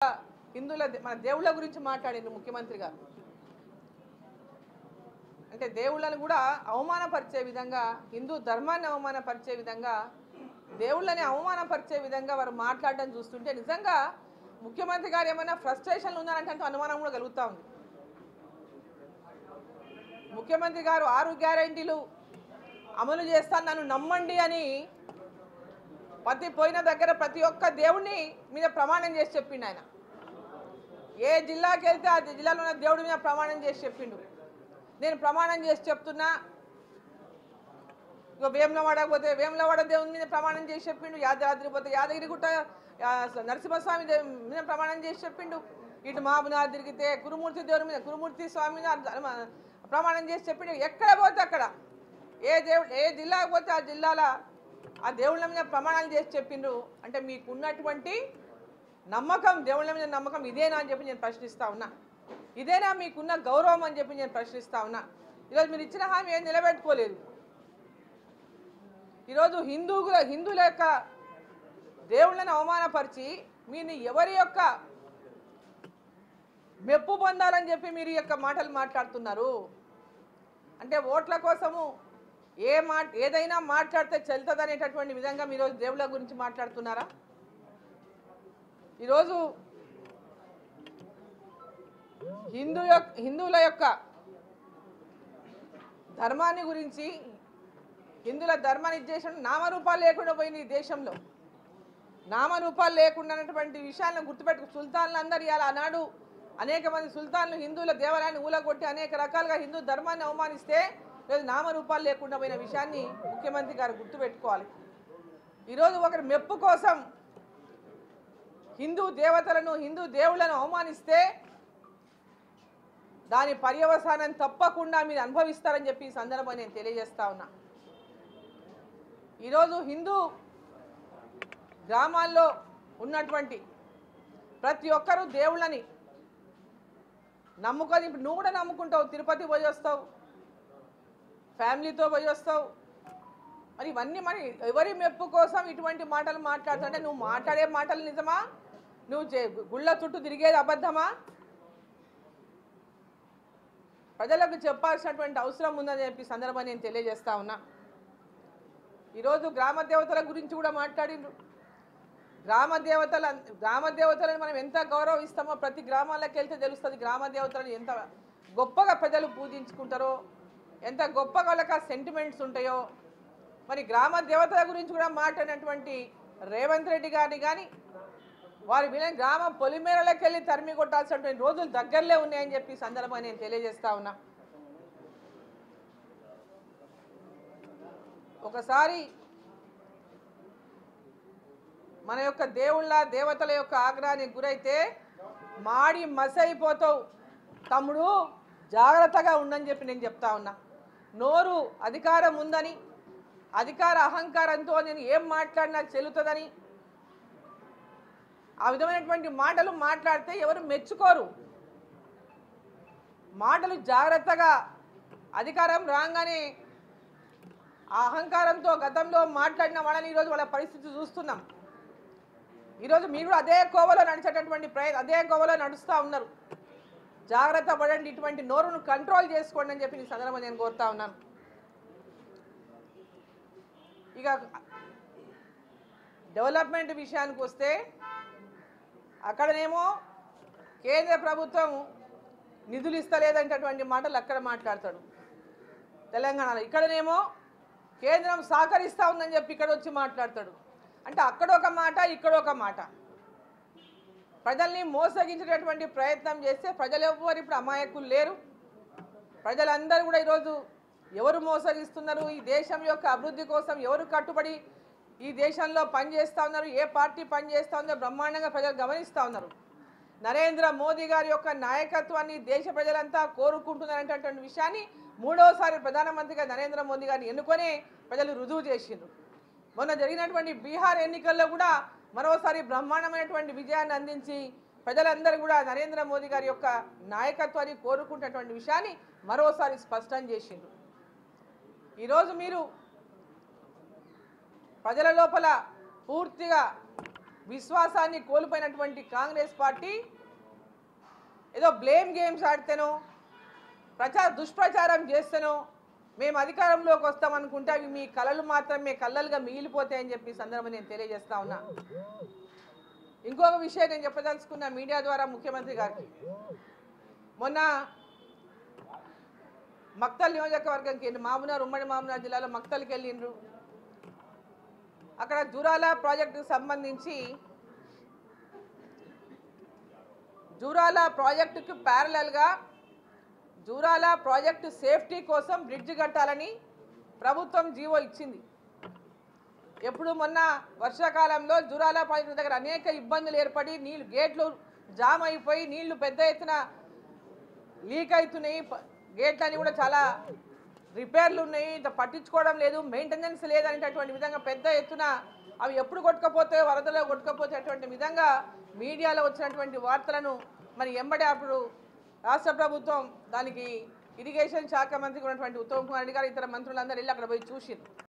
హిందువుల మన దేవుళ్ళ గురించి మాట్లాడిండు ముఖ్యమంత్రి గారు. అంటే దేవుళ్ళని కూడా అవమానపరిచే విధంగా, హిందూ ధర్మాన్ని అవమానపరిచే విధంగా, దేవుళ్ళని అవమానపరిచే విధంగా వారు మాట్లాడడం చూస్తుంటే నిజంగా ముఖ్యమంత్రి గారు ఏమైనా ఫ్రస్ట్రేషన్లు ఉన్నారంటే అనుమానం కూడా కలుగుతూ ఉంది. ముఖ్యమంత్రి గారు 6 గ్యారెంటీలు అమలు చేస్తాను నన్ను నమ్మండి అని పోయిన దగ్గర ప్రతి ఒక్క దేవుడిని మీద ప్రమాణం చేసి చెప్పిండు. ఆయన ఏ జిల్లాకి వెళ్తే ఆ జిల్లాలో ఉన్న దేవుడి మీద ప్రమాణం చేసి చెప్పిండు. నేను ప్రమాణం చేసి చెప్తున్నా, ఇక వేములవాడ పోతే వేములవాడ దేవుని మీద ప్రమాణం చేసి చెప్పిండు, యాదాద్రి పోతే యాదగిరిగుట్ట నరసింహస్వామి మీద ప్రమాణం చేసి చెప్పిండు, ఇటు మహబూబ్నగర్ తిరిగితే కురుమూర్తి దేవుని మీద కురుమూర్తి స్వామి మీద ప్రమాణం చేసి చెప్పిండు. ఎక్కడ పోతే అక్కడ ఏ జిల్లాకు పోతే ఆ జిల్లాల ఆ దేవుళ్ళ మీద ప్రమాణాలు చేసి చెప్పిండ్రు. అంటే మీకున్నటువంటి నమ్మకం, దేవుళ్ళ మీద నమ్మకం ఇదేనా అని చెప్పి నేను ప్రశ్నిస్తా ఉన్నా. ఇదేనా మీకున్న గౌరవం అని చెప్పి నేను ప్రశ్నిస్తా ఉన్నా. ఈరోజు మీరు ఇచ్చిన హామీ ఏం నిలబెట్టుకోలేదు. ఈరోజు హిందువుల యొక్క దేవుళ్ళని అవమానపరిచి మీరు ఎవరి యొక్క మెప్పు పొందాలని చెప్పి మీరు ఈ యొక్క మాటలు మాట్లాడుతున్నారు. అంటే ఓట్ల కోసము ఏదైనా మాట్లాడితే చెల్తుంది అనేటటువంటి విధంగా మీరు దేవుళ్ళ గురించి మాట్లాడుతున్నారా? ఈరోజు హిందువుల యొక్క ధర్మాన్ని గురించి, హిందువుల ధర్మాన్ని చేసిన నామరూపాలు లేకుండా పోయింది. ఈ దేశంలో నామరూపాలు లేకుండా అన్నటువంటి విషయాలను గుర్తుపెట్టుకు సుల్తాన్లు అందరు ఇవాళ ఆనాడు అనేక మంది సుల్తాన్లు హిందువుల దేవాలయాన్ని ఊలగొట్టి అనేక రకాలుగా హిందూ ధర్మాన్ని అవమానిస్తే ఈరోజు నామరూపాలు లేకుండా పోయిన విషయాన్ని ముఖ్యమంత్రి గారు గుర్తుపెట్టుకోవాలి. ఈరోజు ఒకరి మెప్పు కోసం హిందూ దేవతలను, హిందూ దేవుళ్లను అవమానిస్తే దాని పర్యవసానం తప్పకుండా మీరు అనుభవిస్తారని చెప్పి ఈ సందర్భంగా నేను తెలియజేస్తా ఉన్నా. ఈరోజు హిందూ గ్రామాల్లో ఉన్నటువంటి ప్రతి ఒక్కరూ దేవుళ్ళని నమ్ముకొని, ఇప్పుడు నువ్వు కూడా నమ్ముకుంటావు, తిరుపతి పోయి వస్తావు, ఫ్యామిలీతో పోయి వస్తావు. మరి ఇవన్నీ మరి ఎవరి మెప్పు కోసం ఇటువంటి మాటలు మాట్లాడుతుంటే నువ్వు మాట్లాడే మాటలు నిజమా? నువ్వు గుళ్ళ చుట్టూ తిరిగేది అబద్ధమా? ప్రజలకు చెప్పాల్సినటువంటి అవసరం ఉందని చెప్పి సందర్భాన్ని నేను తెలియజేస్తా ఉన్నా. ఈరోజు గ్రామ దేవతల గురించి కూడా మాట్లాడిండ్రు. గ్రామ దేవతలను మనం ఎంత గౌరవిస్తామో ప్రతి గ్రామాలకు వెళ్తే తెలుస్తుంది. గ్రామ దేవతలను ఎంత గొప్పగా ప్రజలు పూజించుకుంటారో, ఎంత గొప్పగా వాళ్ళకి ఆ సెంటిమెంట్స్ ఉంటాయో. మరి గ్రామ దేవతల గురించి కూడా మాట్లాడినటువంటి రేవంత్ రెడ్డి గారిని కానీ వారి వినని గ్రామ పొలిమేరలకు వెళ్ళి తరిమి కొట్టాల్సినటువంటి రోజులు దగ్గరలే ఉన్నాయని చెప్పి సందర్భంగా నేను తెలియజేస్తా ఉన్నా. ఒకసారి మన యొక్క దేవుళ్ళ దేవతల యొక్క ఆగ్రహానికి గురైతే మాడి మసైపోతావు తమ్ముడు, జాగ్రత్తగా ఉండని చెప్పి నేను చెప్తా ఉన్నా. నోరు అధికారం ఉందని, అధికార అహంకారంతో నేను ఏం మాట్లాడినా చెల్లుతుందని ఆ విధమైనటువంటి మాటలు మాట్లాడితే ఎవరు మెచ్చుకోరు. మాటలు జాగ్రత్తగా, అధికారం రాగానే ఆ అహంకారంతో గతంలో మాట్లాడిన వాళ్ళని ఈరోజు వాళ్ళ పరిస్థితి చూస్తున్నాం. ఈరోజు మీరు కూడా అదే కోవలో నడిచేటటువంటి అదే కోవలో నడుస్తూ ఉన్నారు. జాగ్రత్త పడండి, ఇటువంటి నోరును కంట్రోల్ చేసుకోండి అని చెప్పి ఈ సందర్భంగా నేను కోరుతా ఉన్నాను. ఇక డెవలప్మెంట్ విషయానికి వస్తే అక్కడనేమో కేంద్ర ప్రభుత్వం నిధులు ఇస్తలేదంటటువంటి మాటలు అక్కడ మాట్లాడతాడు తెలంగాణలో. ఇక్కడనేమో కేంద్రం సహకరిస్తూ ఉందని చెప్పి ఇక్కడ వచ్చి మాట్లాడతాడు. అంటే అక్కడ ఒక మాట, ఇక్కడ ఒక మాట. ప్రజల్ని మోసగించేటటువంటి ప్రయత్నం చేస్తే ప్రజలు ఎవ్వరు ఇప్పుడు అమాయకులు లేరు. ప్రజలందరూ కూడా ఈరోజు ఎవరు మోసగిస్తున్నారు, ఈ దేశం యొక్క అభివృద్ధి కోసం ఎవరు కట్టుబడి ఈ దేశంలో పనిచేస్తూ ఉన్నారు, ఏ పార్టీ పనిచేస్తూ ఉందో బ్రహ్మాండంగా ప్రజలు గమనిస్తూ ఉన్నారు. నరేంద్ర మోదీ గారి యొక్క నాయకత్వాన్ని దేశ ప్రజలంతా కోరుకుంటున్నారంటటువంటి విషయాన్ని మూడోసారి ప్రధానమంత్రిగా నరేంద్ర మోదీ గారిని ఎన్నుకొని ప్రజలు రుజువు చేసిండ్రు. మొన్న జరిగినటువంటి బీహార్ ఎన్నికల్లో కూడా మరోసారి బ్రహ్మాండమైనటువంటి విజయాన్ని అందించి ప్రజలందరూ కూడా నరేంద్ర మోదీ గారి యొక్క నాయకత్వాన్ని కోరుకుంటున్నటువంటి విషయాన్ని మరోసారి స్పష్టం చేసిండ్రు. ఈరోజు మీరు ప్రజల లోపల పూర్తిగా విశ్వాసాన్ని కోల్పోయినటువంటి కాంగ్రెస్ పార్టీ ఏదో బ్లేమ్ గేమ్స్ ఆడితేనో దుష్ప్రచారం చేస్తేనో మేము అధికారంలోకి వస్తామనుకుంటే అవి మీ కళలు మాత్రమే కళ్ళలుగా మిగిలిపోతాయని చెప్పి సందర్భం నేను తెలియజేస్తా ఉన్నా. ఇంకొక విషయం నేను చెప్పదలుచుకున్న మీడియా ద్వారా ముఖ్యమంత్రి గారికి, మొన్న మక్తల్ నియోజకవర్గంకి మామూనార్ ఉమ్మడి మామూనార్ జిల్లాలో మక్తల్కి వెళ్ళిండ్రు. అక్కడ జూరాల ప్రాజెక్టుకు సంబంధించి జూరాల ప్రాజెక్టుకు ప్యారలల్గా జూరాల ప్రాజెక్టు సేఫ్టీ కోసం బ్రిడ్జ్ కట్టాలని ప్రభుత్వం జీవో ఇచ్చింది. ఎప్పుడు మొన్న వర్షాకాలంలో జూరాల ప్రాజెక్టు దగ్గర అనేక ఇబ్బందులు ఏర్పడి నీళ్ళు గేట్లు జామ్ అయిపోయి నీళ్లు పెద్ద ఎత్తున లీక్ అవుతున్నాయి. గేట్లన్నీ కూడా చాలా రిపేర్లు ఉన్నాయి, పట్టించుకోవడం లేదు, మెయింటెనెన్స్ లేదనేటటువంటి విధంగా పెద్ద ఎత్తున అవి ఎప్పుడు కొట్టుకపోతే వరదలో కొట్టుకపోతే అటువంటి విధంగా మీడియాలో వచ్చినటువంటి వార్తలను మరి ఎంబడే అప్పుడు రాష్ట్ర ప్రభుత్వం దానికి ఇరిగేషన్ శాఖ మంత్రి ఉన్నటువంటి ఉత్తమ్ కుమార్ రెడ్డి గారు ఇతర మంత్రులందరూ వెళ్ళి అక్కడ పోయి చూసింది.